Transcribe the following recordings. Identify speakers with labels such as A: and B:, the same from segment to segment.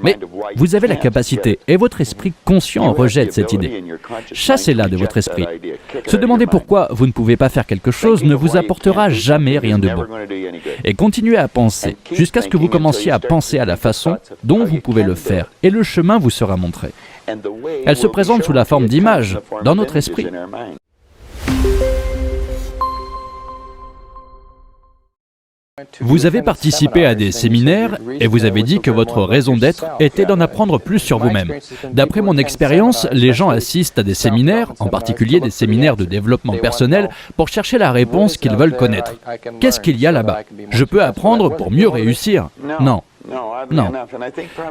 A: Mais vous avez la capacité, et votre esprit conscient rejette cette idée. Chassez-la de votre esprit. Se demander pourquoi vous ne pouvez pas faire quelque chose ne vous apportera jamais rien de bon. Et continuez à penser, jusqu'à ce que vous commenciez à penser à la façon dont vous pouvez le faire, et le chemin vous sera montré. Elle se présente sous la forme d'images, dans notre esprit. Vous avez participé à des séminaires et vous avez dit que votre raison d'être était d'en apprendre plus sur vous-même. D'après mon expérience, les gens assistent à des séminaires, en particulier des séminaires de développement personnel, pour chercher la réponse qu'ils veulent connaître. Qu'est-ce qu'il y a là-bas? Je peux apprendre pour mieux réussir? Non. Non.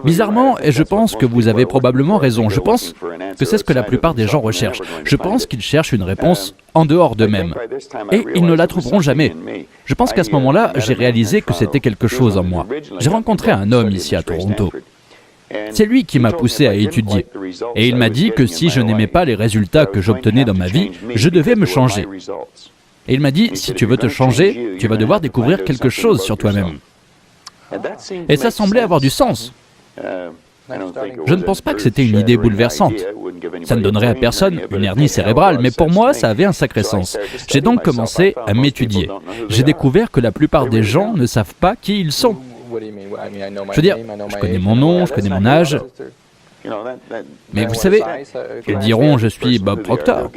A: Bizarrement, et je pense que vous avez probablement raison, je pense que c'est ce que la plupart des gens recherchent. Je pense qu'ils cherchent une réponse en dehors d'eux-mêmes. Et ils ne la trouveront jamais. Je pense qu'à ce moment-là, j'ai réalisé que c'était quelque chose en moi. J'ai rencontré un homme ici à Toronto. C'est lui qui m'a poussé à étudier. Et il m'a dit que si je n'aimais pas les résultats que j'obtenais dans ma vie, je devais me changer. Et il m'a dit, si tu veux te changer, tu vas devoir découvrir quelque chose sur toi-même. Et ça semblait avoir du sens. Je ne pense pas que c'était une idée bouleversante. Ça ne donnerait à personne une hernie cérébrale, mais pour moi, ça avait un sacré sens. J'ai donc commencé à m'étudier. J'ai découvert que la plupart des gens ne savent pas qui ils sont. Je veux dire, je connais mon nom, je connais mon âge. Mais vous savez, ils diront « je suis Bob Proctor ».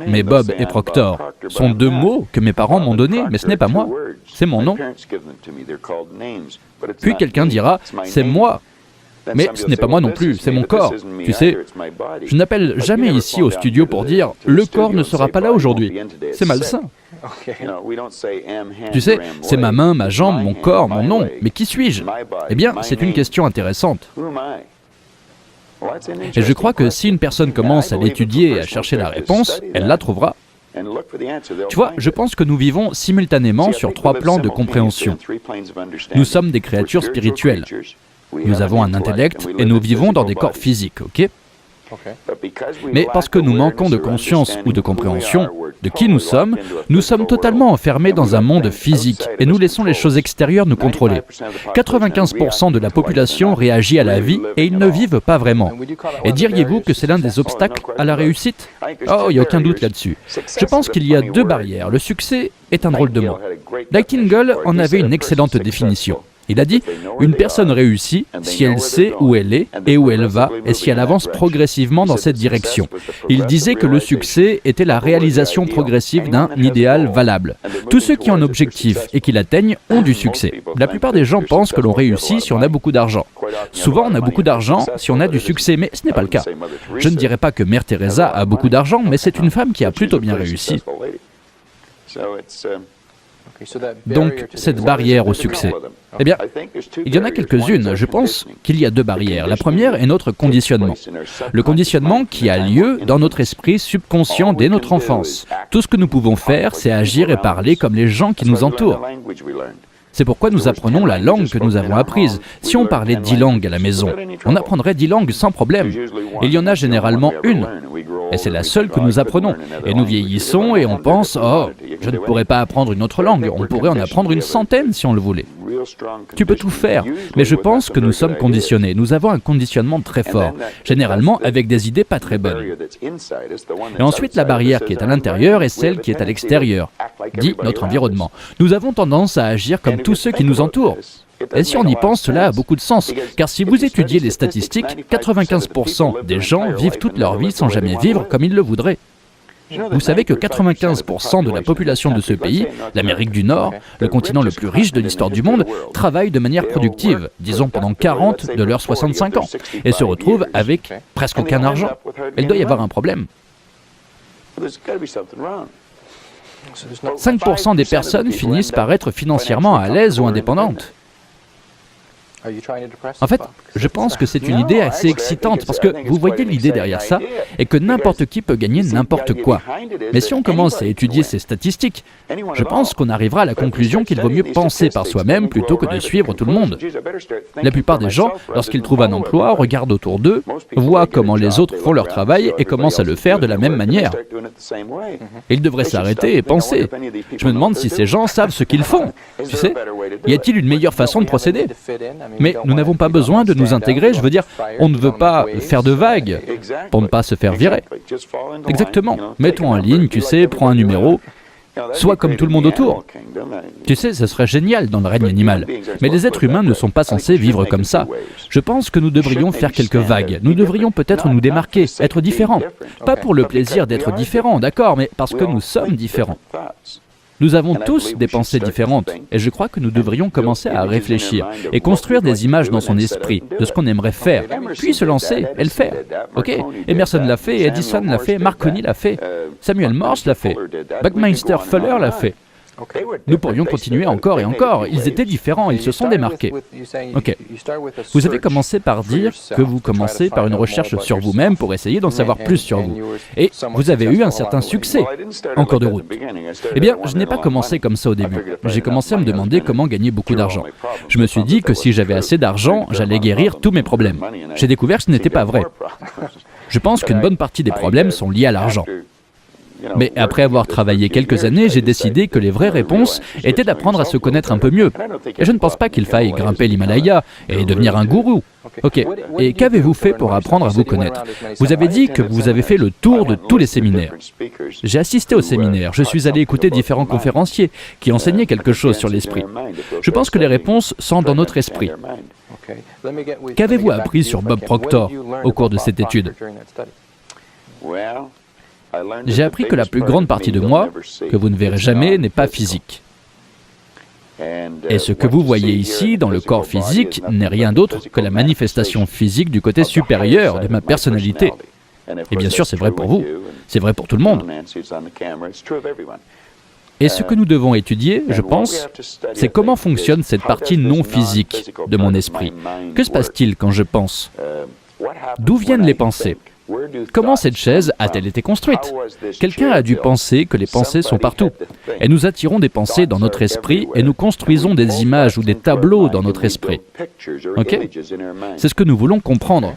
A: Mais Bob et Proctor sont deux mots que mes parents m'ont donnés, mais ce n'est pas moi, c'est mon nom. Puis quelqu'un dira « c'est moi ». Mais ce n'est pas moi non plus, c'est mon corps. Tu sais, je n'appelle jamais ici au studio pour dire « le corps ne sera pas là aujourd'hui ». C'est malsain. Tu sais, c'est ma main, ma jambe, mon corps, mon nom. Mais qui suis-je? Eh bien, c'est une question intéressante. Et je crois que si une personne commence à l'étudier et à chercher la réponse, elle la trouvera. Tu vois, je pense que nous vivons simultanément sur trois plans de compréhension. Nous sommes des créatures spirituelles. Nous avons un intellect et nous vivons dans des corps physiques, ok? Mais parce que nous manquons de conscience ou de compréhension de qui nous sommes totalement enfermés dans un monde physique et nous laissons les choses extérieures nous contrôler. 95% de la population réagit à la vie et ils ne vivent pas vraiment. Et diriez-vous que c'est l'un des obstacles à la réussite? Oh, il n'y a aucun doute là-dessus. Je pense qu'il y a deux barrières. Le succès est un drôle de mot. Nightingale en avait une excellente définition. Il a dit « Une personne réussit si elle sait où elle est et où elle va et si elle avance progressivement dans cette direction. » Il disait que le succès était la réalisation progressive d'un idéal valable. Tous ceux qui ont un objectif et qui l'atteignent ont du succès. La plupart des gens pensent que l'on réussit si on a beaucoup d'argent. Souvent, on a beaucoup d'argent si on a du succès, mais ce n'est pas le cas. Je ne dirais pas que Mère Teresa a beaucoup d'argent, mais c'est une femme qui a plutôt bien réussi. Donc, cette barrière au succès, eh bien, il y en a quelques-unes. Je pense qu'il y a deux barrières. La première est notre conditionnement. Le conditionnement qui a lieu dans notre esprit subconscient dès notre enfance. Tout ce que nous pouvons faire, c'est agir et parler comme les gens qui nous entourent. C'est pourquoi nous apprenons la langue que nous avons apprise. Si on parlait 10 langues à la maison, on apprendrait 10 langues sans problème. Il y en a généralement une. Et c'est la seule que nous apprenons. Et nous vieillissons et on pense « Oh, je ne pourrais pas apprendre une autre langue. On pourrait en apprendre une centaine si on le voulait. » Tu peux tout faire, mais je pense que nous sommes conditionnés. Nous avons un conditionnement très fort, généralement avec des idées pas très bonnes. Et ensuite, la barrière qui est à l'intérieur est celle qui est à l'extérieur, dit notre environnement. Nous avons tendance à agir comme tous ceux qui nous entourent. Et si on y pense, cela a beaucoup de sens, car si vous étudiez les statistiques, 95% des gens vivent toute leur vie sans jamais vivre comme ils le voudraient. Vous savez que 95% de la population de ce pays, l'Amérique du Nord, le continent le plus riche de l'histoire du monde, travaille de manière productive, disons pendant 40 de leurs 65 ans, et se retrouve avec presque aucun argent. Il doit y avoir un problème. 5% des personnes finissent par être financièrement à l'aise ou indépendantes. En fait, je pense que c'est une idée assez excitante parce que vous voyez l'idée derrière ça est que n'importe qui peut gagner n'importe quoi. Mais si on commence à étudier ces statistiques, je pense qu'on arrivera à la conclusion qu'il vaut mieux penser par soi-même plutôt que de suivre tout le monde. La plupart des gens, lorsqu'ils trouvent un emploi, regardent autour d'eux, voient comment les autres font leur travail et commencent à le faire de la même manière. Ils devraient s'arrêter et penser. Je me demande si ces gens savent ce qu'ils font. Tu sais, Y a-t-il une meilleure façon de procéder? Mais nous n'avons pas besoin de nous intégrer, je veux dire, on ne veut pas faire de vagues pour ne pas se faire virer. Exactement. Mets-toi en ligne, tu sais, prends un numéro, sois comme tout le monde autour. Tu sais, ce serait génial dans le règne animal. Mais les êtres humains ne sont pas censés vivre comme ça. Je pense que nous devrions faire quelques vagues. Nous devrions peut-être nous démarquer, être différents. Pas pour le plaisir d'être différents, d'accord, mais parce que nous sommes différents. Nous avons tous des pensées différentes, et je crois que nous devrions commencer à réfléchir et construire des images dans son esprit de ce qu'on aimerait faire, puis se lancer et le faire. Ok? Emerson l'a fait, Edison l'a fait, Marconi l'a fait, Samuel Morse l'a fait, Buckminster Fuller l'a fait. Nous pourrions continuer encore et encore. Ils étaient différents, ils se sont démarqués. Ok. Vous avez commencé par dire que vous commencez par une recherche sur vous-même pour essayer d'en savoir plus sur vous. Et vous avez eu un certain succès en cours de route. Eh bien, je n'ai pas commencé comme ça au début. J'ai commencé à me demander comment gagner beaucoup d'argent. Je me suis dit que si j'avais assez d'argent, j'allais guérir tous mes problèmes. J'ai découvert que ce n'était pas vrai. Je pense qu'une bonne partie des problèmes sont liés à l'argent. Mais après avoir travaillé quelques années, j'ai décidé que les vraies réponses étaient d'apprendre à se connaître un peu mieux. Et je ne pense pas qu'il faille grimper l'Himalaya et devenir un gourou. Ok, et qu'avez-vous fait pour apprendre à vous connaître? Vous avez dit que vous avez fait le tour de tous les séminaires. J'ai assisté aux séminaires, je suis allé écouter différents conférenciers qui enseignaient quelque chose sur l'esprit. Je pense que les réponses sont dans notre esprit. Qu'avez-vous appris sur Bob Proctor au cours de cette étude? J'ai appris que la plus grande partie de moi, que vous ne verrez jamais, n'est pas physique. Et ce que vous voyez ici, dans le corps physique, n'est rien d'autre que la manifestation physique du côté supérieur de ma personnalité. Et bien sûr, c'est vrai pour vous, c'est vrai pour tout le monde. Et ce que nous devons étudier, je pense, c'est comment fonctionne cette partie non physique de mon esprit. Que se passe-t-il quand je pense? D'où viennent les pensées? Comment cette chaise a-t-elle été construite? Quelqu'un a dû penser que les pensées sont partout. Et nous attirons des pensées dans notre esprit et nous construisons des images ou des tableaux dans notre esprit. Ok? C'est ce que nous voulons comprendre.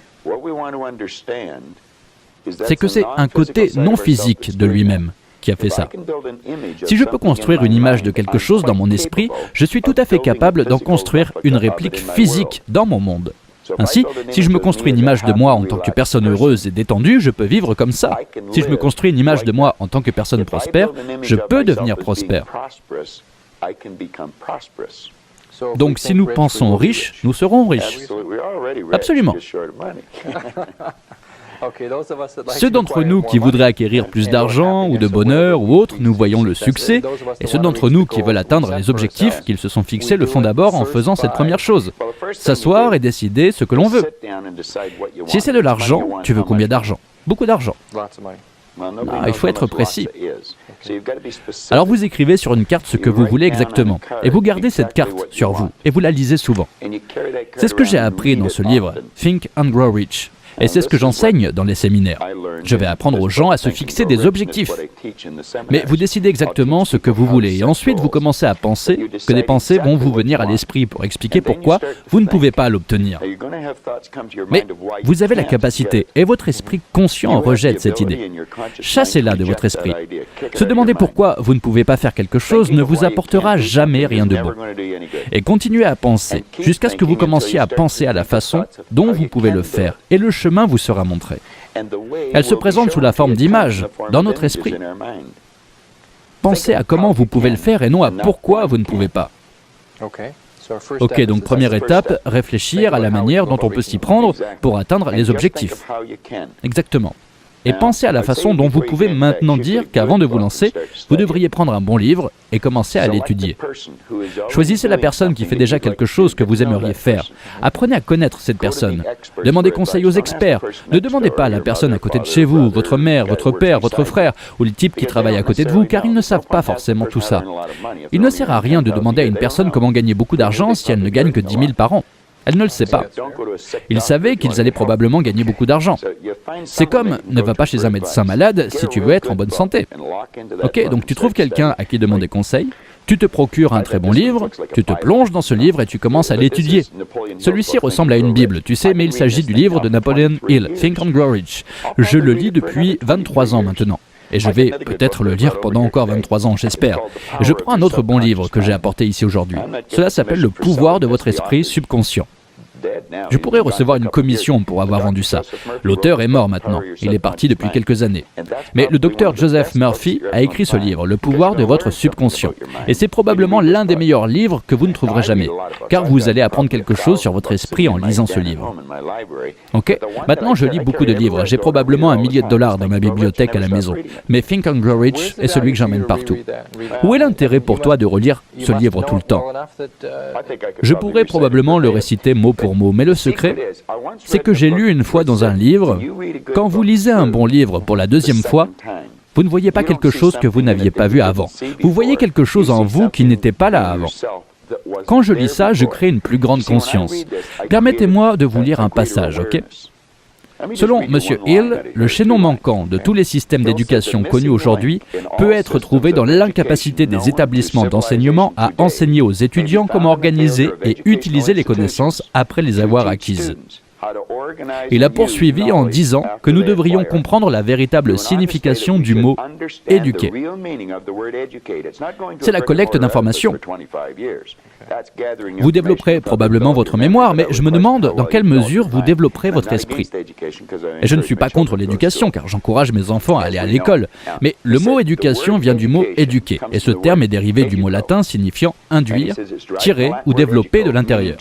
A: C'est que c'est un côté non physique de lui-même qui a fait ça. Si je peux construire une image de quelque chose dans mon esprit, je suis tout à fait capable d'en construire une réplique physique dans mon monde. Ainsi, si je me construis une image de moi en tant que personne heureuse et détendue, je peux vivre comme ça. Si je me construis une image de moi en tant que personne prospère, je peux devenir prospère. Donc si nous pensons riches, nous serons riches. Absolument. Ceux d'entre nous qui voudraient acquérir plus d'argent ou de bonheur ou autre, nous voyons le succès, et ceux d'entre nous qui veulent atteindre les objectifs qu'ils se sont fixés le font d'abord en faisant cette première chose, s'asseoir et décider ce que l'on veut. Si c'est de l'argent, tu veux combien d'argent? Beaucoup d'argent. Il faut être précis. Alors vous écrivez sur une carte ce que vous voulez exactement, et vous gardez cette carte sur vous, et vous la lisez souvent. C'est ce que j'ai appris dans ce livre, Think and Grow Rich. Et c'est ce que j'enseigne dans les séminaires. Je vais apprendre aux gens à se fixer des objectifs. Mais vous décidez exactement ce que vous voulez et ensuite vous commencez à penser que des pensées vont vous venir à l'esprit pour expliquer pourquoi vous ne pouvez pas l'obtenir. Mais vous avez la capacité et votre esprit conscient rejette cette idée. Chassez-la de votre esprit. Se demander pourquoi vous ne pouvez pas faire quelque chose ne vous apportera jamais rien de bon. Et continuez à penser jusqu'à ce que vous commenciez à penser à la façon dont vous pouvez le faire. Et le chemin vous sera montré. Elle se présente sous la forme d'images dans notre esprit. Pensez à comment vous pouvez le faire et non à pourquoi vous ne pouvez pas. Ok, donc première étape, réfléchir à la manière dont on peut s'y prendre pour atteindre les objectifs. Exactement. Et pensez à la façon dont vous pouvez maintenant dire qu'avant de vous lancer, vous devriez prendre un bon livre et commencer à l'étudier. Choisissez la personne qui fait déjà quelque chose que vous aimeriez faire. Apprenez à connaître cette personne. Demandez conseil aux experts. Ne demandez pas à la personne à côté de chez vous, votre mère, votre père, votre frère, ou les types qui travaillent à côté de vous, car ils ne savent pas forcément tout ça. Il ne sert à rien de demander à une personne comment gagner beaucoup d'argent si elle ne gagne que 10 000 par an. Elle ne le sait pas. Ils savaient qu'ils allaient probablement gagner beaucoup d'argent. C'est comme ne va pas chez un médecin malade si tu veux être en bonne santé. Ok, donc tu trouves quelqu'un à qui demander conseil, tu te procures un très bon livre, tu te plonges dans ce livre et tu commences à l'étudier. Celui-ci ressemble à une Bible, tu sais, mais il s'agit du livre de Napoleon Hill, Think and Grow Rich. Je le lis depuis 23 ans maintenant. et je vais peut-être le lire pendant encore 23 ans, j'espère. Je prends un autre bon livre que j'ai apporté ici aujourd'hui. Cela s'appelle « Le pouvoir de votre esprit subconscient ». Je pourrais recevoir une commission pour avoir vendu ça. L'auteur est mort maintenant, il est parti depuis quelques années. Mais le docteur Joseph Murphy a écrit ce livre, Le pouvoir de votre subconscient. Et c'est probablement l'un des meilleurs livres que vous ne trouverez jamais, car vous allez apprendre quelque chose sur votre esprit en lisant ce livre. Ok, maintenant je lis beaucoup de livres, j'ai probablement $1 million dans ma bibliothèque à la maison, mais Think and Grow Rich est celui que j'emmène partout. Où est l'intérêt pour toi de relire ce livre tout le temps? Je pourrais probablement le réciter mot pour mot, mais le secret, c'est que j'ai lu une fois dans un livre, quand vous lisez un bon livre pour la deuxième fois, vous ne voyez pas quelque chose que vous n'aviez pas vu avant. Vous voyez quelque chose en vous qui n'était pas là avant. Quand je lis ça, je crée une plus grande conscience. Permettez-moi de vous lire un passage, ok? Selon M. Hill, le chaînon manquant de tous les systèmes d'éducation connus aujourd'hui peut être trouvé dans l'incapacité des établissements d'enseignement à enseigner aux étudiants comment organiser et utiliser les connaissances après les avoir acquises. Il a poursuivi en disant que nous devrions comprendre la véritable signification du mot « éduquer ». C'est la collecte d'informations. Vous développerez probablement votre mémoire, mais je me demande dans quelle mesure vous développerez votre esprit. Et je ne suis pas contre l'éducation, car j'encourage mes enfants à aller à l'école. Mais le mot « éducation » vient du mot « éduquer », et ce terme est dérivé du mot latin signifiant « induire », « tirer » ou « développer de l'intérieur ».